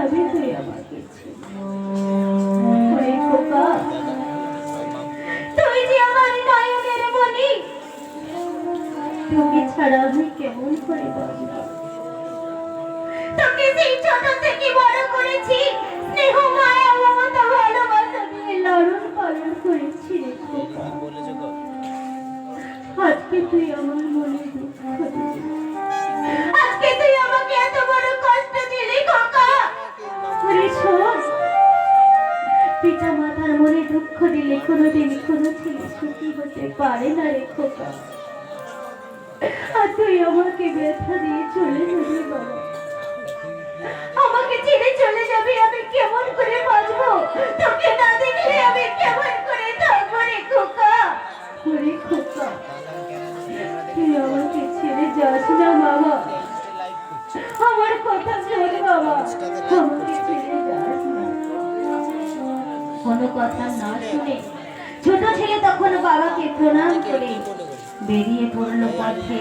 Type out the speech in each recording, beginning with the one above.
যাবি তুই আমাকে ওরে খোকা, তুই যে আমার নয়নের মণি, তোকে ছাড়া আমি কেমন করে বাঁচব? তোকে সেই ছোট থেকে বড় করেছি, স্নেহ মায়া মমতা ভালোবাসা দিয়ে লালন পালন করেছি রে খোকা। আজকে তুই আমার মনে দুঃখ দিলি, আজকে তুই আমাকে এত বড় কষ্ট দিলি খোকা। শোন, পিতা মাতার মনে দুঃখ দিলে কোনোদিন কোনো ছেলে সুখী হতে পারে না রে খোকা। আর তুই আমাকে ব্যথা দিয়ে চলে যাবি বাবা, আমাকে ছেড়ে চলে যাবি, আমি কেমন করে বাঁচবো? তোকে না দেখলে আমি কেমন করে থাকবো রে খোকা? ওরে খোকা, তুই আমাকে ছেড়ে যাস না বাবা, আমার কথা শোন বাবা, আমাকে ছেড়ে যাস না। কোনো কথা না শুনে ছোট ছেলে তখন বাবাকে প্রণাম করে বেরিয়ে পড়লো পথে।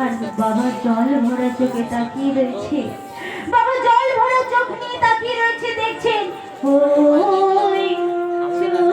আর বাবা জল ভরা চোখে তাকিয়ে রয়েছে, বাবা জল ভরা চোখ নিয়ে তাকিয়ে রয়েছে, দেখছেন ওই চলে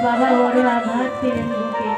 বাবা বড় আঘাত পেলেন বুকে।